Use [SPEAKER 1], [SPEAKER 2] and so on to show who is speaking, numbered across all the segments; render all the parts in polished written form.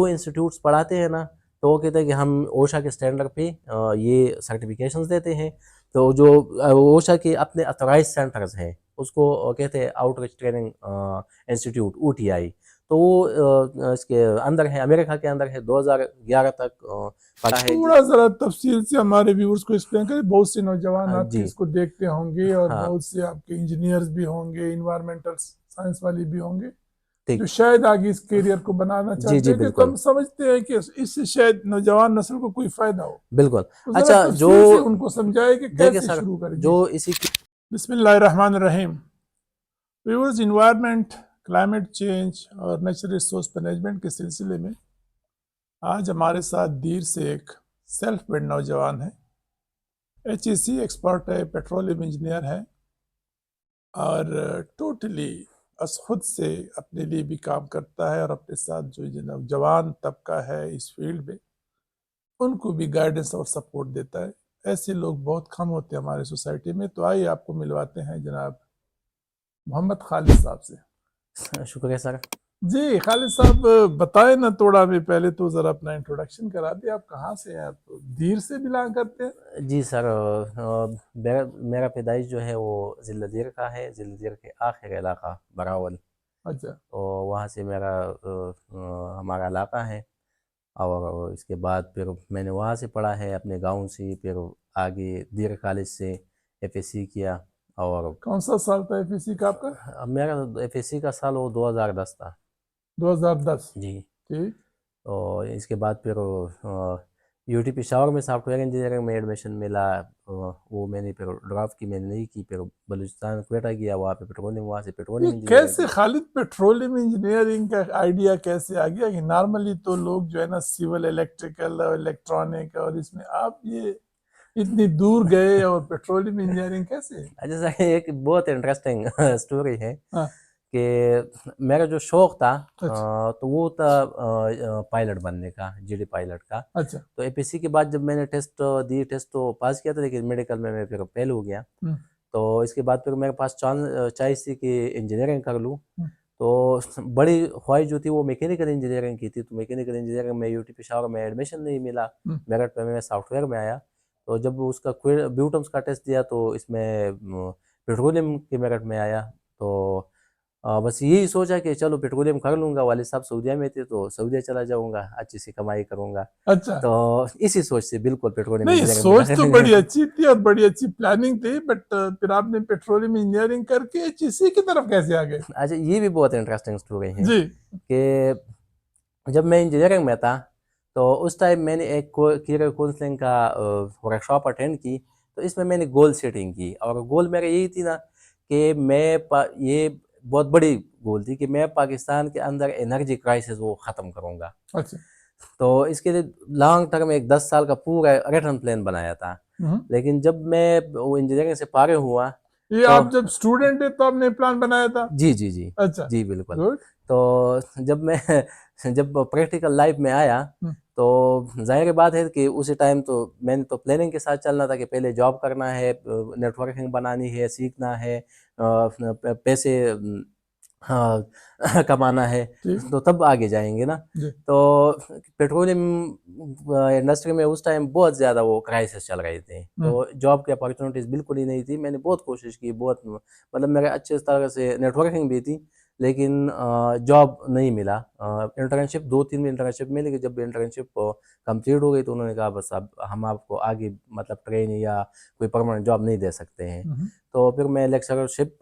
[SPEAKER 1] वो इंस्टीट्यूट्स पढ़ाते हैं ना, तो वो कहते हैं कि हम ओशा के स्टैंडर्ड पे ये सर्टिफिकेशंस देते हैं। तो जो ओशा के अपने अथोराइज सेंटर्स हैं उसको कहते हैं आउटरीच ट्रेनिंग इंस्टीट्यूट, OTI। तो वो इसके अंदर है, अमेरिका के अंदर है, 2011 तक पढ़ा है।
[SPEAKER 2] थोड़ा जरा तफसील से हमारे व्यूअर्स को एक्सप्लेन करें। बहुत से नौजवान आपके
[SPEAKER 1] जी
[SPEAKER 2] इसको देखते होंगे और
[SPEAKER 1] हाँ
[SPEAKER 2] बहुत से आपके इंजीनियर्स भी होंगे, इन्वायरमेंटल साइंस वाले भी होंगे, जो
[SPEAKER 1] ठीक,
[SPEAKER 2] शायद आगे इस करियर को बनाना
[SPEAKER 1] जी
[SPEAKER 2] चाहते
[SPEAKER 1] जी
[SPEAKER 2] हैं कि
[SPEAKER 1] बिल्कुल
[SPEAKER 2] हम समझते हैं कि इससे शायद नौजवान नस्ल को कोई फायदा हो।
[SPEAKER 1] बिल्कुल।
[SPEAKER 2] तो जरा
[SPEAKER 1] अच्छा जो
[SPEAKER 2] तफसील से उनको समझाए कि
[SPEAKER 1] देखिए
[SPEAKER 2] कैसे
[SPEAKER 1] सर,
[SPEAKER 2] शुरू करें। जी,
[SPEAKER 1] जो इसी की
[SPEAKER 2] बिस्मिल्लाहिर्रहमानिर्रहीम। व्यूअर्स, इन्वायरमेंट, क्लाइमेट चेंज और नेचुरल रिसोर्स मैनेजमेंट के सिलसिले में आज हमारे साथ दीर से एक सेल्फ मेड नौजवान है। HEC एक्सपर्ट है, पेट्रोलियम इंजीनियर है और टोटली खुद से अपने लिए भी काम करता है और अपने साथ जो नौजवान तबका है इस फील्ड में उनको भी गाइडेंस और सपोर्ट देता है। ऐसे लोग बहुत कम होते हैं हमारे सोसाइटी में। तो आइए आपको मिलवाते हैं जनाब मोहम्मद खालिद साहब से।
[SPEAKER 1] शुक्रिया सर।
[SPEAKER 2] जी खालिद साहब, बताएं ना थोड़ा, हमें पहले तो ज़रा अपना इंट्रोडक्शन करा दिए। आप कहाँ से हैं? आप दीर से बिलोंग करते हैं?
[SPEAKER 1] जी सर, मेरा मेरा पैदाइश जो है वो ज़िला दीर का है, ज़िला दीर के आखिर इलाका बरावल।
[SPEAKER 2] अच्छा।
[SPEAKER 1] तो वहाँ से मेरा हमारा इलाका है। और इसके बाद फिर मैंने वहाँ से पढ़ा है अपने गांव से, फिर आगे दीर कॉलेज से FSC किया। और
[SPEAKER 2] कौन सा साल था FEC का आपका?
[SPEAKER 1] अब मेरा FSC का साल वो 2010 था।
[SPEAKER 2] 2010।
[SPEAKER 1] जी।
[SPEAKER 2] ठीक।
[SPEAKER 1] और इसके बाद फिर UT पेशावर में सॉफ्टवेयर इंजीनियरिंग में एडमिशन मिला। वो मैंने फिर ड्रॉप की, मैंने नहीं की। फिर बलूचिस्तान क्वेटा गया, वहाँ पे पेट्रोलियम, वहाँ से
[SPEAKER 2] ये
[SPEAKER 1] पेट्रोलियम इंजीनियरिंग
[SPEAKER 2] कैसे
[SPEAKER 1] की।
[SPEAKER 2] खालिद पेट्रोलियम इंजीनियरिंग का आइडिया कैसे आ गया? कि नॉर्मली तो लोग जो है ना सिविल, इलेक्ट्रिकल और इलेक्ट्रॉनिक, और इसमें आप ये इतनी दूर गए और पेट्रोलियम इंजीनियरिंग कैसे?
[SPEAKER 1] अच्छा सर, एक बहुत इंटरेस्टिंग स्टोरी है
[SPEAKER 2] हाँ।
[SPEAKER 1] कि मेरा जो शौक था
[SPEAKER 2] अच्छा।
[SPEAKER 1] तो वो था पायलट बनने का, GD पायलट का।
[SPEAKER 2] अच्छा।
[SPEAKER 1] तो APC के बाद जब मैंने टेस्ट तो पास किया था, लेकिन मेडिकल में मैं फिर फेल हो गया।
[SPEAKER 2] हम्म,
[SPEAKER 1] तो इसके बाद फिर मेरे पास चॉइस थी कि इंजीनियरिंग कर लूँ।
[SPEAKER 2] हम्म,
[SPEAKER 1] तो बड़ी ख्वाहिश जो थी वो मैकेनिकल इंजीनियरिंग की थी। तो मैकेनिकल इंजीनियरिंग में UT पेशावर में एडमिशन नहीं मिला।
[SPEAKER 2] हम्म।
[SPEAKER 1] मेरिट पे मैं सॉफ्टवेयर में आया। तो जब उसका ब्यूटम्स का टेस्ट दिया तो इसमें पेट्रोलियम के मेरिट में आया। तो बस यही सोचा कि चलो पेट्रोलियम कर लूँगा। वालिद साहब सऊदीया में थे तो सऊदीया चला जाऊँगा, अच्छी सी कमाई करूँगा।
[SPEAKER 2] अच्छा।
[SPEAKER 1] तो इसी सोच से बिल्कुल पेट्रोलियम
[SPEAKER 2] नहीं,
[SPEAKER 1] इंजीनियरिंग में
[SPEAKER 2] सोच तो
[SPEAKER 1] दाखिला
[SPEAKER 2] बड़ी
[SPEAKER 1] लिया।
[SPEAKER 2] अच्छी थी और बड़ी अच्छी प्लानिंग थी, बट फिर आपने पेट्रोलियम इंजीनियरिंग करके HEC की तरफ कैसे आ गए?
[SPEAKER 1] अच्छा, ये भी बहुत इंटरेस्टिंग स्टोरी है
[SPEAKER 2] जी।
[SPEAKER 1] कि जब मैं इंजीनियरिंग में था तो उस टाइम मैंने एक करियर काउंसलिंग का वर्कशॉप अटेंड की। तो इसमें मैंने गोल सेटिंग की, और गोल मेरा यही थी ना कि ये बहुत बड़ी गोल थी कि मैं पाकिस्तान के अंदर एनर्जी क्राइसिस वो ख़त्म करूँगा।
[SPEAKER 2] अच्छा।
[SPEAKER 1] तो इसके लिए लॉन्ग टर्म एक 10 साल का पूरा रिटर्न प्लान बनाया था।
[SPEAKER 2] हम्म।
[SPEAKER 1] लेकिन जब मैं वो इंजीनियरिंग से फारिग हुआ
[SPEAKER 2] ये
[SPEAKER 1] तो
[SPEAKER 2] आप जब स्टूडेंट थे तो आपने प्लान बनाया था?
[SPEAKER 1] जी जी जी
[SPEAKER 2] अच्छा।
[SPEAKER 1] जी बिल्कुल।
[SPEAKER 2] गुड।
[SPEAKER 1] तो जब मैं जब प्रैक्टिकल लाइफ में आया तो जाहिर बात है कि उसी टाइम तो मैंने तो प्लानिंग के साथ चलना था कि पहले जॉब करना है, नेटवर्किंग बनानी है, सीखना है, पैसे हाँ कमाना है,
[SPEAKER 2] ठीक।
[SPEAKER 1] तो तब आगे जाएंगे ना।
[SPEAKER 2] जी।
[SPEAKER 1] तो पेट्रोलियम इंडस्ट्री में उस टाइम बहुत ज़्यादा वो क्राइसिस चल रहे थे,
[SPEAKER 2] हम्म।
[SPEAKER 1] तो जॉब की अपॉर्चुनिटीज़ बिल्कुल ही नहीं थी। मैंने बहुत कोशिश की, बहुत मतलब मेरे अच्छे तरह से नेटवर्किंग भी थी, लेकिन जॉब नहीं मिला। इंटर्नशिप 2-3 इंटर्नशिप मिली कि जब इंटर्नशिप कंप्लीट हो गई तो उन्होंने कहा बस अब हम आपको आगे मतलब ट्रेन या कोई परमानेंट जॉब नहीं दे सकते हैं।
[SPEAKER 2] हम्म।
[SPEAKER 1] तो फिर मैं लेक्चरशिप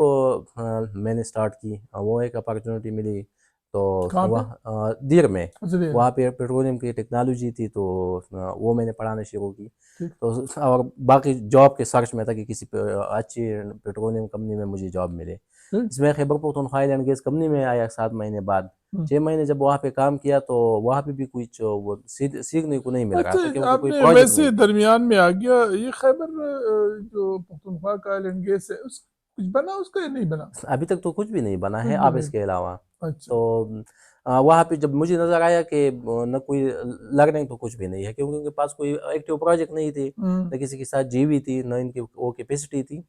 [SPEAKER 1] मैंने स्टार्ट की, वो एक अपॉर्चुनिटी मिली। तो
[SPEAKER 2] कहाँ पे?
[SPEAKER 1] वहाँ दीर में,
[SPEAKER 2] अच्छा, देर में।
[SPEAKER 1] वहाँ पे पेट्रोलियम की टेक्नोलॉजी थी, तो वो मैंने पढ़ाना शुरू की।
[SPEAKER 2] ठीक।
[SPEAKER 1] तो और बाकी जॉब के सर्च में था कि किसी अच्छी पेट्रोलियम कंपनी में मुझे जॉब मिले।
[SPEAKER 2] ठीक।
[SPEAKER 1] इसमें Khyber Pakhtunkhwa oil and gas company में आया 7 महीने बाद।
[SPEAKER 2] हम्म।
[SPEAKER 1] 6 महीने जब वहाँ पे काम किया तो वहाँ पे भी कुछ वो सीखने को नहीं मिल रहा
[SPEAKER 2] अच्छा,
[SPEAKER 1] था, क्योंकि कोई
[SPEAKER 2] आपने
[SPEAKER 1] प्रोजेक्ट
[SPEAKER 2] वैसे
[SPEAKER 1] नहीं थे।
[SPEAKER 2] दरमियान में आ गया ये खैबर जो पख्तूनख्वा का ऑयल एंड गैस है, उस कुछ बना उसका या नहीं बना?
[SPEAKER 1] अभी तक तो कुछ भी नहीं बना
[SPEAKER 2] कुछ
[SPEAKER 1] है
[SPEAKER 2] भी
[SPEAKER 1] अब
[SPEAKER 2] नहीं।
[SPEAKER 1] इसके अलावा।
[SPEAKER 2] अच्छा।
[SPEAKER 1] तो वहाँ पे जब मुझे नज़र आया कि न कोई लर्निंग तो कुछ भी नहीं है, क्योंकि उनके पास कोई एक्टिव प्रोजेक्ट नहीं थी,
[SPEAKER 2] हम्म।
[SPEAKER 1] न किसी के साथ जीवी थी, न इनकी वो कैपेसिटी थी।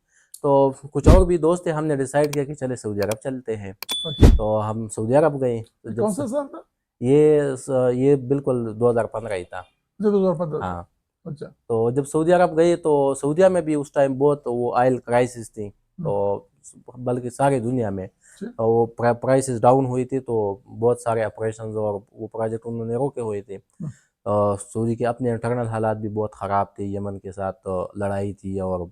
[SPEAKER 1] तो कुछ और भी दोस्त थे, हमने डिसाइड किया कि चले सऊदी अरब चलते हैं।
[SPEAKER 2] अच्छा।
[SPEAKER 1] तो हम सऊदी अरब गए। तो
[SPEAKER 2] ये
[SPEAKER 1] जब
[SPEAKER 2] कौन सा साल था?
[SPEAKER 1] ये बिल्कुल 2015 ही था।
[SPEAKER 2] 2015
[SPEAKER 1] हाँ,
[SPEAKER 2] अच्छा।
[SPEAKER 1] तो जब सऊदी अरब गए तो सऊदीया में भी उस टाइम बहुत वो ऑयल क्राइसिस थी, तो बल्कि सारी दुनिया में
[SPEAKER 2] ठीक।
[SPEAKER 1] वो प्राइसेस डाउन हुई थी, तो बहुत सारे ऑपरेशंस और वो प्रोजेक्ट उन्होंने रोके हुए थे। सऊदी के अपने इंटरनल हालात भी बहुत ख़राब थे, यमन के साथ लड़ाई थी और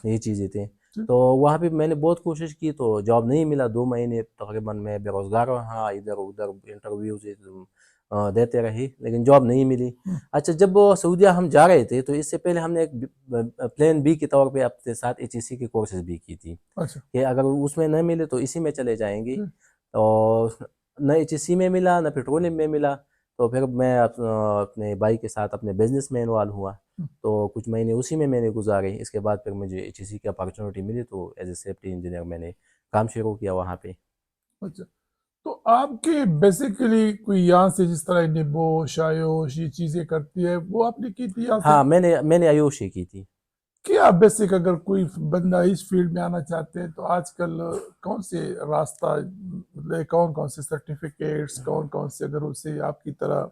[SPEAKER 1] ये चीज़ें थी।
[SPEAKER 2] ठीक।
[SPEAKER 1] तो वहाँ पे मैंने बहुत कोशिश की, तो जॉब नहीं मिला। 2 महीने तकरीबन मैं बेरोज़गार रहा, इधर-उधर इंटरव्यूज़ देते रही, लेकिन जॉब नहीं मिली। अच्छा, जब वो सऊदीया हम जा रहे थे, तो इससे पहले हमने एक प्लान बी के तौर पे अपने साथ एचईसी की कोर्सेज़ भी की थी,
[SPEAKER 2] अच्छा।
[SPEAKER 1] कि अगर उसमें न मिले तो इसी में चले जाएँगे।
[SPEAKER 2] ठीक।
[SPEAKER 1] और न एचईसी में मिला, न पेट्रोलियम में मिला, तो फिर मैं अपने भाई के साथ अपने बिज़नेस में इन्वॉल्व हुआ। तो कुछ महीने उसी में मैंने गुज़ारे। इसके बाद फिर मुझे एचईसी की अपॉर्चुनिटी मिली, तो एज़ ए सेफ्टी इंजीनियर मैंने काम शुरू किया वहाँ पे।
[SPEAKER 2] अच्छा, तो आपके बेसिकली कोई यहाँ से जिस तरह निबोश आयोश ये चीज़ें करती है वो आपने की थी यहाँ से?
[SPEAKER 1] हाँ, मैंने आयुषी की थी।
[SPEAKER 2] क्या बेसिक अगर कोई बंदा इस फील्ड में आना चाहते हैं तो आजकल कौन से रास्ता मतलब कौन कौन से सर्टिफिकेट्स कौन कौन से अगर उसे आपकी तरह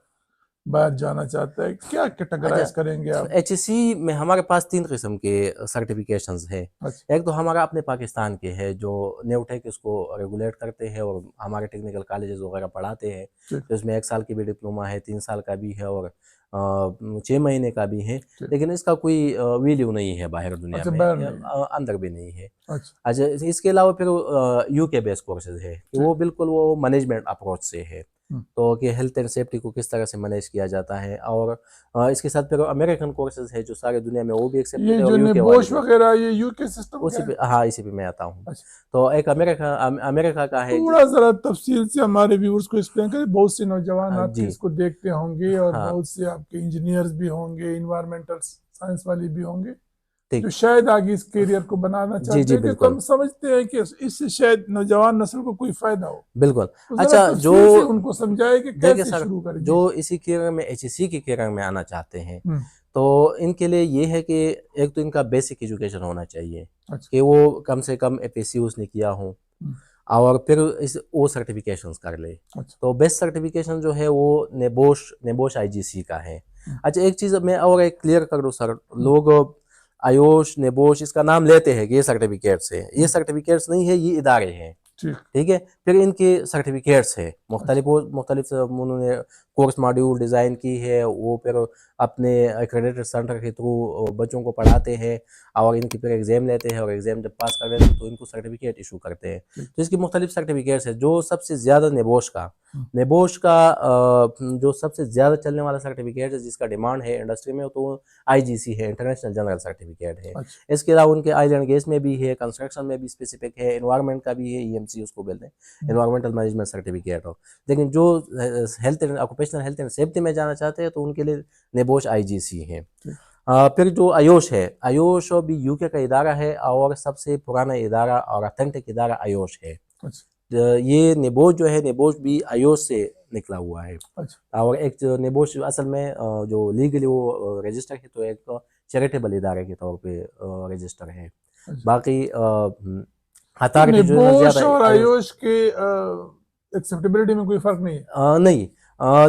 [SPEAKER 2] बाहर जाना चाहता है क्या कैटेगराइज करेंगे
[SPEAKER 1] अच्छा,
[SPEAKER 2] आप?
[SPEAKER 1] एचईसी में हमारे पास 3 किस्म के सर्टिफिकेशंस हैं।
[SPEAKER 2] अच्छा।
[SPEAKER 1] एक तो हमारा अपने पाकिस्तान के है, जो न्यूटेक इसको रेगुलेट करते हैं और हमारे टेक्निकल कॉलेजेस वगैरह पढ़ाते हैं।
[SPEAKER 2] ठीक।
[SPEAKER 1] तो इसमें 1 साल की भी डिप्लोमा है, 3 साल का भी है और 6 महीने का भी है।
[SPEAKER 2] ठीक।
[SPEAKER 1] लेकिन इसका कोई वैल्यू नहीं है बाहर दुनिया
[SPEAKER 2] अच्छा,
[SPEAKER 1] में,
[SPEAKER 2] बाहर
[SPEAKER 1] या
[SPEAKER 2] नहीं है।
[SPEAKER 1] अंदर भी नहीं है।
[SPEAKER 2] अच्छा।
[SPEAKER 1] अच्छा, इसके अलावा फिर यूके बेस्ड कोर्सेज़ है, कि
[SPEAKER 2] ठीक।
[SPEAKER 1] वो बिल्कुल वो मैनेजमेंट अप्रोच से है।
[SPEAKER 2] हम्म।
[SPEAKER 1] तो कि हेल्थ एंड सेफ्टी को किस तरह से मैनेज किया जाता है। और इसके साथ फिर अमेरिकन कोर्सेज़ है जो सारी दुनिया में वो भी एक्सेप्टेड
[SPEAKER 2] ये
[SPEAKER 1] है,
[SPEAKER 2] जो
[SPEAKER 1] और यूके वाले
[SPEAKER 2] निबोश
[SPEAKER 1] भी।
[SPEAKER 2] वगैरह ये यूके सिस्टम का
[SPEAKER 1] उसी
[SPEAKER 2] है?
[SPEAKER 1] पे, हाँ, इसी पे मैं आता हूँ।
[SPEAKER 2] अच्छा,
[SPEAKER 1] तो एक अमेरिका का है
[SPEAKER 2] थोड़ा जरा तफसील से हमारे व्यूअर्स को एक्सप्लेन करें। बहुत से नौजवान आपके
[SPEAKER 1] जी,
[SPEAKER 2] इसको देखते होंगे और
[SPEAKER 1] हाँ,
[SPEAKER 2] बहुत से आपके इंजीनियर्स भी होंगे, इन्वायरमेंटल साइंस वाले भी होंगे जो
[SPEAKER 1] ठीक।
[SPEAKER 2] शायद आगे इस करियर को बनाना
[SPEAKER 1] जी,
[SPEAKER 2] चाहते
[SPEAKER 1] जी,
[SPEAKER 2] हैं कि
[SPEAKER 1] बिल्कुल,
[SPEAKER 2] हम समझते हैं कि इससे शायद नौजवान नस्ल को कोई फायदा हो।
[SPEAKER 1] बिल्कुल।
[SPEAKER 2] तो जरा
[SPEAKER 1] अच्छा, जो
[SPEAKER 2] तफसील से उनको समझाए कि
[SPEAKER 1] देखिए
[SPEAKER 2] कैसे
[SPEAKER 1] सर,
[SPEAKER 2] शुरू करें
[SPEAKER 1] जो
[SPEAKER 2] जी।
[SPEAKER 1] इसी करियर में एचईसी की करियर में आना चाहते हैं,
[SPEAKER 2] हम्म।
[SPEAKER 1] तो इनके लिए ये है कि एक तो इनका बेसिक एजुकेशन होना चाहिए,
[SPEAKER 2] अच्छा।
[SPEAKER 1] कि वो कम से कम एफएससी उसने किया हो,
[SPEAKER 2] हम्म।
[SPEAKER 1] और फिर इस वो सर्टिफिकेशंस कर ले।
[SPEAKER 2] अच्छा।
[SPEAKER 1] तो बेस्ट सर्टिफिकेशन जो है वो नेबोश आईजीसी का है।
[SPEAKER 2] हम्म।
[SPEAKER 1] अच्छा, एक चीज़ मैं और एक क्लियर कर दूँ सर,
[SPEAKER 2] हम्म।
[SPEAKER 1] लोग आयोश, नेबोश इसका नाम लेते हैं कि ये सर्टिफिकेट्स है, ये
[SPEAKER 2] हम्म।
[SPEAKER 1] सर्टिफिकेट्स नहीं है, ये इदारे हैं।
[SPEAKER 2] ठीक।
[SPEAKER 1] ठीक है, फिर इनके सर्टिफिकेट्स है,
[SPEAKER 2] अच्छा।
[SPEAKER 1] मुख्तलिफ उन्होंने कोर्स मॉड्यूल डिज़ाइन की है, वो फिर अपने एक्रेडिटेड सेंटर के थ्रू बच्चों को पढ़ाते हैं, और इनकी फिर एग्ज़ाम लेते हैं, और एग्ज़ाम जब पास कर लेते हैं तो इनको सर्टिफिकेट इशू करते हैं।
[SPEAKER 2] ठीक।
[SPEAKER 1] तो इसकी मुख्तलिफ सर्टिफिकेट्स है। जो सबसे ज़्यादा
[SPEAKER 2] हम्म।
[SPEAKER 1] नेबोश का जो सबसे ज़्यादा चलने वाला सर्टिफिकेट है, जिसका डिमांड है इंडस्ट्री में, तो आईजीसी है, इंटरनेशनल जनरल सर्टिफिकेट है।
[SPEAKER 2] अच्छा।
[SPEAKER 1] इसके अलावा उनके ऑयल एंड गैस में भी है, कंस्ट्रक्शन में भी स्पेसिफिक है, एनवायरनमेंट का भी है, ईएमसी उसको बोलते हैं, एनवायरमेंटल मैनेजमेंट सर्टिफिकेट हो। लेकिन जो health and occupational health and safety में जाना चाहते हैं, तो उनके लिए नेबोश आईजीसी है।
[SPEAKER 2] ठीक।
[SPEAKER 1] फिर जो आयोश है, आयोश भी यूके का इदारा है, और सबसे पुराना इदारा और ऑथेंटिक इदारा आयोश है।
[SPEAKER 2] अच्छा।
[SPEAKER 1] ये नेबोश जो है, नेबोश भी आयोश से निकला हुआ है।
[SPEAKER 2] अच्छा।
[SPEAKER 1] और एक जो नेबोश असल में जो लीगली वो रजिस्टर है, तो एक चैरिटेबल इदारे के तौर पे रजिस्टर है।
[SPEAKER 2] अच्छा।
[SPEAKER 1] बाकी
[SPEAKER 2] तो
[SPEAKER 1] अथॉरिटी जो है ना
[SPEAKER 2] निबोश
[SPEAKER 1] ज़्यादा
[SPEAKER 2] और
[SPEAKER 1] आयोश।
[SPEAKER 2] आयुष के एक्सेप्टेबिलिटी में कोई फर्क नहीं है?
[SPEAKER 1] नहीं,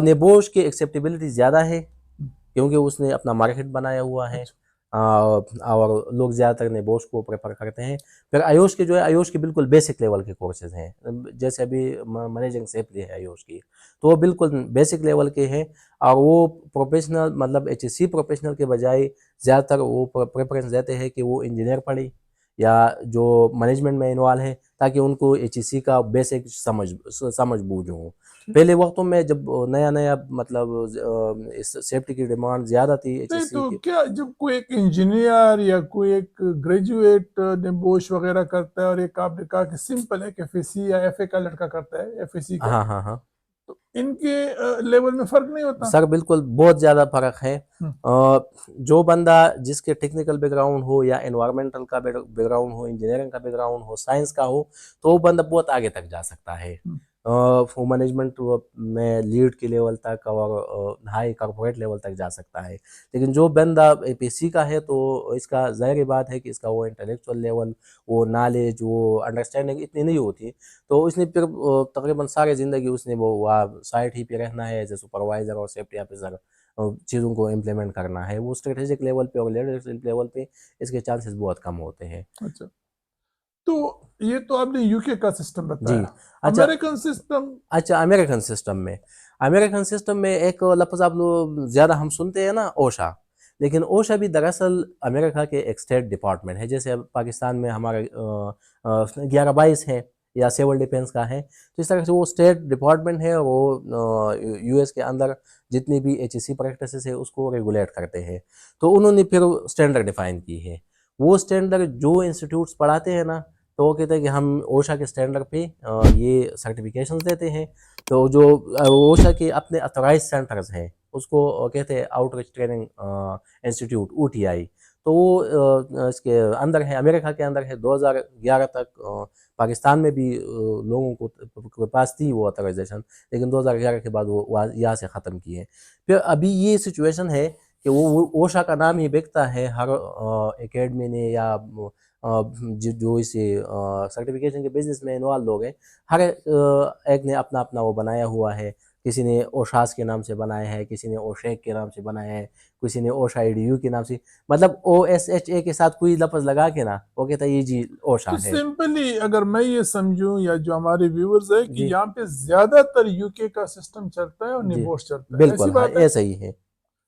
[SPEAKER 1] नेबोश की एक्सेप्टेबिलिटी ज़्यादा है, क्योंकि उसने अपना मार्केट बनाया हुआ है।
[SPEAKER 2] अच्छा।
[SPEAKER 1] और लोग ज़्यादातर नेबोश को प्रेफर करते हैं। फिर आयोश के जो है, आयोश के बिल्कुल बेसिक लेवल के कोर्सेज हैं, जैसे अभी मैनेजिंग सेफ्टी है आयोश की, तो वो बिल्कुल बेसिक लेवल के हैं। और वो प्रोफेशनल, मतलब एचएससी प्रोफेशनल के बजाय ज़्यादातर वो प्रेफरेंस देते हैं कि वो इंजीनियर पढ़े, या जो मैनेजमेंट में इन्वॉल्व है, ताकि उनको एचईसी का बेसिक समझ बूझ हो। पहले वक्तों में जब नया नया, मतलब इस सेफ्टी की डिमांड ज़्यादा थी
[SPEAKER 2] नहीं
[SPEAKER 1] एचईसी
[SPEAKER 2] तो
[SPEAKER 1] की।
[SPEAKER 2] क्या जब कोई एक इंजीनियर या कोई एक ग्रेजुएट निबोश वगैरह करता है और एक आपने कहा कि सिंपल है कि एफएससी या एफए का लड़का करता है एफएससी का,
[SPEAKER 1] हाँ, हाँ, हाँ।
[SPEAKER 2] तो इनके लेवल में फर्क नहीं होता?
[SPEAKER 1] सर, बिल्कुल बहुत ज़्यादा फ़र्क है।
[SPEAKER 2] हम्म।
[SPEAKER 1] जो बंदा जिसके टेक्निकल बैकग्राउंड हो, या एनवायरमेंटल का बैकग्राउंड हो, इंजीनियरिंग का बैकग्राउंड हो, साइंस का हो, तो वो बंदा बहुत आगे तक जा सकता है। वो मैनेजमेंट में लीड के लेवल तक और हाई कॉर्पोरेट लेवल तक जा सकता है। लेकिन जो बंदा एपीएससी का है तो इसका ज़ाहिर बात है कि इसका वो इंटेलेक्चुअल लेवल, वो नॉलेज, वो अंडरस्टैंडिंग इतनी नहीं होती, तो उसने फिर तकरीबन सारी ज़िंदगी उसने वो वहाँ साइट ही पे रहना है एज ए सुपरवाइज़र और सेफ्टी ऑफिसर, चीज़ों को इम्प्लीमेंट करना है। वो स्ट्रेटेजिक लेवल पे और लीडरशिप लेवल पे इसके चांसेस बहुत कम होते हैं।
[SPEAKER 2] अच्छा, तो ये तो आपने यूके का सिस्टम
[SPEAKER 1] जी।
[SPEAKER 2] बताया।
[SPEAKER 1] अच्छा,
[SPEAKER 2] अमेरिकन सिस्टम।
[SPEAKER 1] अच्छा अमेरिकन सिस्टम में एक लफ्ज़ आप लोग ज़्यादा हम सुनते हैं ना, ओशा। लेकिन ओशा भी दरअसल अमेरिका के एक स्टेट डिपार्टमेंट है। जैसे अब पाकिस्तान में हमारे 1122 है या सिविल डिफेंस का है, तो इस तरह से वो स्टेट डिपार्टमेंट है और वो यूएस के अंदर जितनी भी एचईसी प्रैक्टिसेस है उसको रेगुलेट करते हैं। तो उन्होंने फिर स्टैंडर्ड डिफाइन की है। वो स्टैंडर्ड जो इंस्टीट्यूट्स पढ़ाते हैं ना, तो वो कहते हैं कि हम ओशा के स्टैंडर्ड पे ये सर्टिफिकेशंस देते हैं। तो जो ओशा के अपने अथोराइज सेंटर्स हैं उसको कहते हैं आउटरीच ट्रेनिंग इंस्टीट्यूट, ऊटीआई। तो वो इसके अंदर है, अमेरिका के अंदर है। 2011 तक पाकिस्तान में भी लोगों को पास थी वो अथोराइजेशन, लेकिन 2011 के बाद वो यहाँ से ख़त्म की है। फिर अभी ये सिचुएशन है कि वो ओशा का नाम ही बिकता है हर एकेडमी ने या जो इसे सर्टिफिकेशन के बिजनेस में इन्वॉल्व लोग हैं, हर एक ने अपना अपना वो बनाया हुआ है। किसी ने ओशास के नाम से बनाया है, किसी ने ओशेक के नाम से बनाया है, किसी ने ओशा ईडीयू के नाम से, मतलब OSHA के साथ कोई लफ्ज़ लगा के ना वो कहता है ये जी ओशा
[SPEAKER 2] तो
[SPEAKER 1] है।
[SPEAKER 2] सिंपली अगर मैं ये समझूं या जो हमारे व्यूअर्स है कि
[SPEAKER 1] जी
[SPEAKER 2] यहाँ पे ज्यादातर यूके का सिस्टम चलता है और
[SPEAKER 1] जी
[SPEAKER 2] निबोश चलता है,
[SPEAKER 1] बिल्कुल,
[SPEAKER 2] ऐसी
[SPEAKER 1] हाँ
[SPEAKER 2] बात है?
[SPEAKER 1] ऐसा ही है।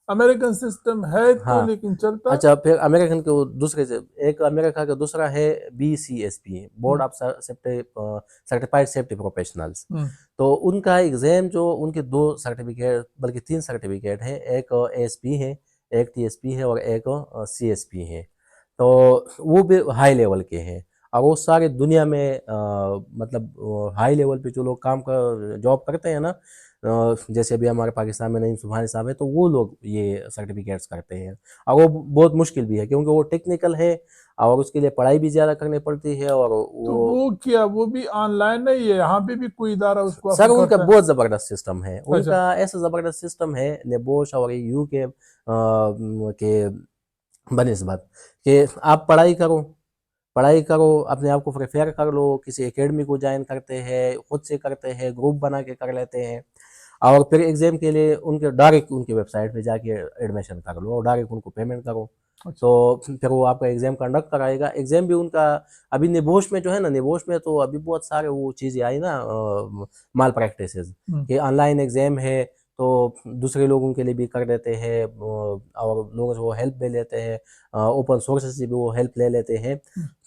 [SPEAKER 2] अमेरिकन सिस्टम है तो
[SPEAKER 1] हाँ,
[SPEAKER 2] लेकिन चलता है।
[SPEAKER 1] अच्छा, फिर अमेरिकन के वो दूसरे से एक अमेरिका का दूसरा है BCSP, board of certified safety professionals. तो उनका एग्ज़ाम जो उनके 2 सर्टिफिकेट बल्कि 3 सर्टिफिकेट हैं, एक ASP है, एक TSP है और एक CSP है। तो वो भी हाई लेवल के हैं और वो सारे दुनिया में मतलब हाई लेवल पे जो लोग काम कर जॉब करते हैं ना, जैसे अभी हमारे पाकिस्तान में नईम सुबहानी साहब है, तो वो लोग ये सर्टिफिकेट्स करते हैं। और वो बहुत मुश्किल भी है क्योंकि वो टेक्निकल है और उसके लिए पढ़ाई भी ज़्यादा करनी पड़ती है। और
[SPEAKER 2] तो
[SPEAKER 1] वो
[SPEAKER 2] वो क्या, वो भी ऑनलाइन नहीं है? यहाँ पे भी कोई इदारा उसको
[SPEAKER 1] सर
[SPEAKER 2] ऑफर
[SPEAKER 1] उनका
[SPEAKER 2] करता है?
[SPEAKER 1] बहुत ज़बरदस्त सिस्टम है।
[SPEAKER 2] अच्छा।
[SPEAKER 1] उनका ऐसा ज़बरदस्त सिस्टम है नेबोश और यू के बनिस्बत कि आप पढ़ाई करो, अपने आप को प्रिपेयर कर लो, किसी एकेडमी को ज्वाइन करते हैं, खुद से करते हैं, ग्रुप बना के कर लेते हैं और फिर एग्ज़ाम के लिए उनके डायरेक्ट उनकी वेबसाइट पे जाके एडमिशन कर लो और डायरेक्ट उनको पेमेंट करो।
[SPEAKER 2] अच्छा।
[SPEAKER 1] तो फिर वो आपका एग्ज़ाम कंडक्ट कराएगा। एग्ज़ाम भी उनका अभी निबोश में जो है ना, निबोश में तो अभी बहुत सारे वो चीज़ें आई ना, माल प्रैक्टिसेस कि ऑनलाइन एग्ज़ाम है तो दूसरे लोगों के लिए भी कर देते हैं और लोगों से वो हेल्प भी लेते हैं, ओपन सोर्सेस से भी वो हेल्प ले लेते हैं।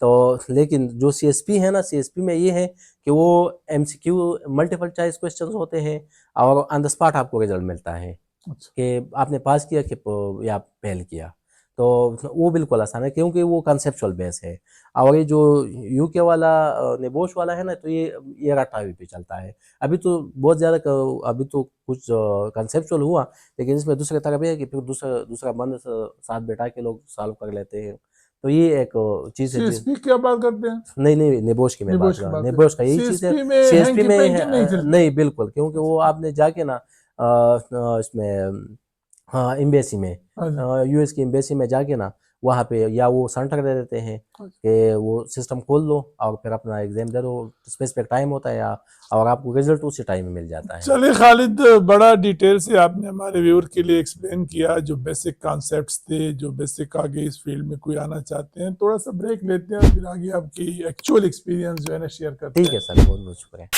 [SPEAKER 1] तो लेकिन जो CSP है ना, CSP में ये है कि वो MCQ मल्टीपल चॉइस क्वेश्चंस होते हैं और ऑन द स्पॉट आपको रिजल्ट मिलता है
[SPEAKER 2] अच्छा।
[SPEAKER 1] कि आपने पास किया कि या फेल किया। तो वो बिल्कुल आसान है क्योंकि वो कंसेप्चुअल बेस है। और ये जो यूके वाला निबोश वाला है ना, तो ये 18वीं पे चलता है। अभी तो बहुत ज़्यादा अभी तो कुछ कंसेप्चुअल हुआ, लेकिन इसमें दूसरी तरफ ये है कि फिर दूसरा बंद साथ बैठा के लोग सॉल्व कर लेते हैं। तो ये एक चीज़ है
[SPEAKER 2] सीएसपी क्या बात करते हैं?
[SPEAKER 1] नहीं निबोश की मैं बात
[SPEAKER 2] निबोश
[SPEAKER 1] कर
[SPEAKER 2] की
[SPEAKER 1] रहा हूँ।
[SPEAKER 2] बात
[SPEAKER 1] निबोश का
[SPEAKER 2] करें,
[SPEAKER 1] यही चीज़ है।
[SPEAKER 2] सीएसपी में
[SPEAKER 1] CSP
[SPEAKER 2] हैंकी
[SPEAKER 1] में
[SPEAKER 2] पैंकी नहीं चलती?
[SPEAKER 1] नहीं बिल्कुल, क्योंकि वो आपने जाके ना इसमें हाँ एम्बेसी में यूएस की एम्बेसी में जाके ना वहाँ पे या वो सेंटर दे देते हैं कि वो सिस्टम खोल लो और फिर अपना एग्जाम दे दो। स्पेसिफिक टाइम होता है और आपको रिजल्ट उसी टाइम में मिल जाता है।
[SPEAKER 2] चलिए खालिद, बड़ा डिटेल से आपने हमारे व्यूअर के लिए एक्सप्लेन किया जो बेसिक कॉन्सेप्ट्स थे, जो बेसिक आगे इस फील्ड में कोई आना चाहते हैं। थोड़ा सा ब्रेक लेते हैं, फिर आगे आपकी एक्चुअल एक्सपीरियंस जो है ना शेयर करते हैं।
[SPEAKER 1] ठीक है सर, बहुत बहुत शुक्रिया।